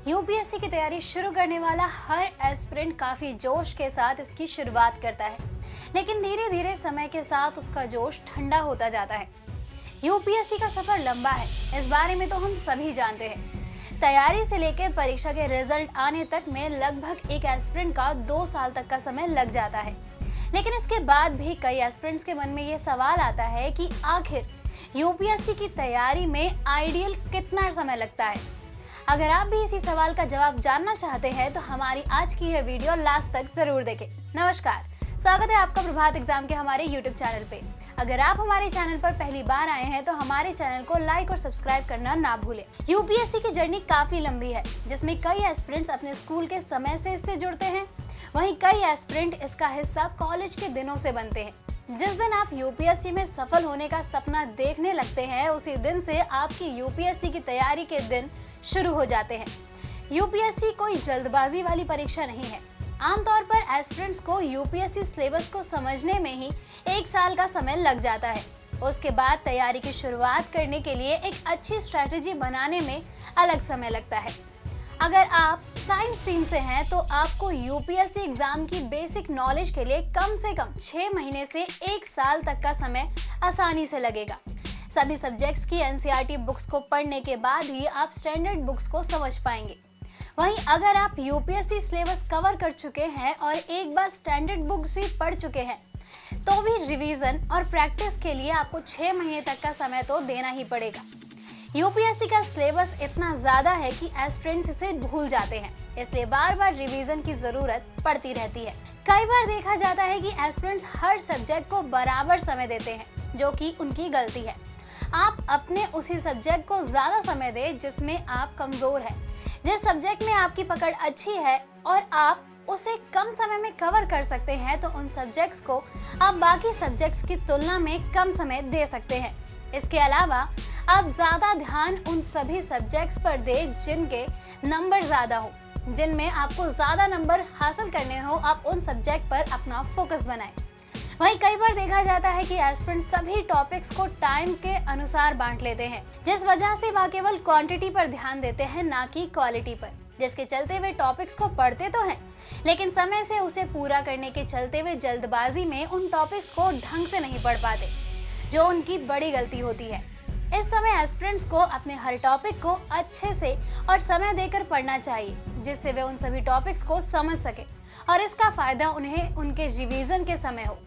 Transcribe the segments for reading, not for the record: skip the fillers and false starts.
UPSC की तैयारी शुरू करने वाला हर एस्पिरेंट काफी जोश के साथ इसकी शुरुआत करता है, लेकिन धीरे धीरे समय के साथ उसका जोश ठंडा होता जाता है। यूपीएससी का सफर लंबा है, इस बारे में तो हम सभी जानते हैं। तैयारी से लेकर परीक्षा के रिजल्ट आने तक में लगभग एक एस्पिरेंट का 2 साल तक का समय लग जाता है। लेकिन इसके बाद भी कई एस्पिरेंट्स के मन में ये सवाल आता है कि आखिर यूपीएससी की तैयारी में आइडियल कितना समय लगता है। अगर आप भी इसी सवाल का जवाब जानना चाहते हैं तो हमारी आज की यह वीडियो लास्ट तक जरूर देखें। नमस्कार, स्वागत है आपका प्रभात एग्जाम के हमारे YouTube चैनल पे। अगर आप हमारे चैनल पर पहली बार आए हैं तो हमारे चैनल को लाइक और सब्सक्राइब करना ना भूलें। यूपीएससी की जर्नी काफी लंबी है, जिसमें कई एस्पिरेंट्स अपने स्कूल के समय से इससे जुड़ते हैं। वहीं कई एस्पिरेंट इसका हिस्सा कॉलेज के दिनों से बनते हैं। जिस दिन आप यूपीएससी में सफल होने का सपना देखने लगते हैं, उसी दिन से आपकी यूपीएससी की तैयारी के दिन शुरू हो जाते हैं। यूपीएससी कोई जल्दबाजी वाली परीक्षा नहीं है। आमतौर पर एस्पिरेंट्स को यूपीएससी सिलेबस को समझने में ही 1 साल का समय लग जाता है। उसके बाद तैयारी की शुरुआत करने के लिए एक अच्छी स्ट्रेटेजी बनाने में अलग समय लगता है। अगर आप साइंस स्ट्रीम से हैं तो आपको यूपीएससी एग्जाम की बेसिक नॉलेज के लिए कम से कम 6 महीने से 1 साल तक का समय आसानी से लगेगा। सभी सब्जेक्ट्स की एनसीईआरटी बुक्स को पढ़ने के बाद ही आप स्टैंडर्ड बुक्स को समझ पाएंगे। वहीं अगर आप यूपीएससी सिलेबस कवर कर चुके हैं और एक बार स्टैंडर्ड बुक्स भी पढ़ चुके हैं तो भी रिवीजन और प्रैक्टिस के लिए आपको 6 महीने तक का समय तो देना ही पड़ेगा। यूपीएससी का सिलेबस इतना ज्यादा है कि एस्पिरेंट्स इसे भूल जाते हैं, इसलिए बार बार रिवीजन की जरूरत पड़ती रहती है। कई बार देखा जाता है कि एस्पिरेंट्स हर सब्जेक्ट को बराबर समय देते हैं, जो कि उनकी गलती है। आप अपने उसी सब्जेक्ट को ज्यादा समय दें जिसमें आप कमजोर हैं। जिस सब्जेक्ट में आपकी पकड़ अच्छी है और आप उसे कम समय में कवर कर सकते हैं, तो उन सब्जेक्ट्स को आप बाकी सब्जेक्ट्स की तुलना में कम समय दे सकते हैं। इसके अलावा आप ज्यादा ध्यान उन सभी सब्जेक्ट्स पर दें जिनके नंबर ज्यादा हो, जिनमें आपको ज्यादा नंबर हासिल करने हो। आप उन सब्जेक्ट पर अपना फोकस बनाएं। वहीं कई बार देखा जाता है कि एस्पिरेंट सभी टॉपिक्स को टाइम के अनुसार बांट लेते हैं, जिस वजह से वह केवल क्वांटिटी पर ध्यान देते हैं, ना कि क्वालिटी पर। जिसके चलते वे टॉपिक्स को पढ़ते तो हैं, लेकिन समय से उसे पूरा करने के चलते वे जल्दबाजी में उन टॉपिक्स को ढंग से नहीं पढ़ पाते, जो उनकी बड़ी गलती होती है। इस समय एस्पिरेंट्स को अपने हर टॉपिक को अच्छे से और समय देकर पढ़ना चाहिए, जिससे वे उन सभी टॉपिक्स को समझ सके और इसका फायदा उन्हें उनके रिवीजन के समय हो।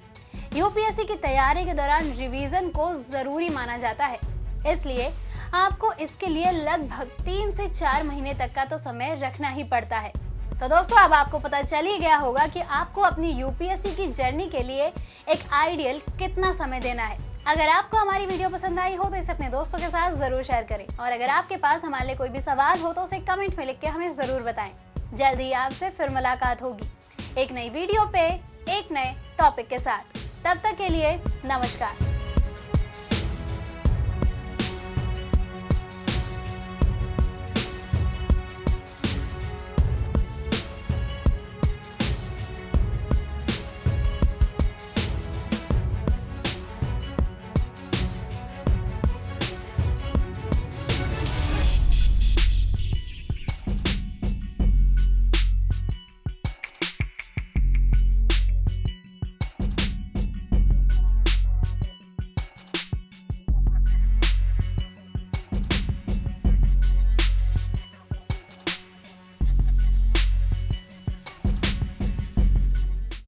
यूपीएससी की तैयारी के दौरान रिवीजन को जरूरी माना जाता है, इसलिए आपको इसके लिए लगभग 3 से 4 महीने तक का तो समय रखना ही पड़ता है। तो दोस्तों, अब आपको पता चल ही गया होगा कि आपको अपनी यूपीएससी की जर्नी के लिए एक आइडियल कितना समय देना है। अगर आपको हमारी वीडियो पसंद आई हो तो इसे अपने दोस्तों के साथ जरूर शेयर करें, और अगर आपके पास हमारे लिए कोई भी सवाल हो तो उसे कमेंट में लिख के हमें जरूर बताएं। जल्द ही आपसे फिर मुलाकात होगी एक नई वीडियो पे एक नए टॉपिक के साथ। तब तक के लिए नमस्कार।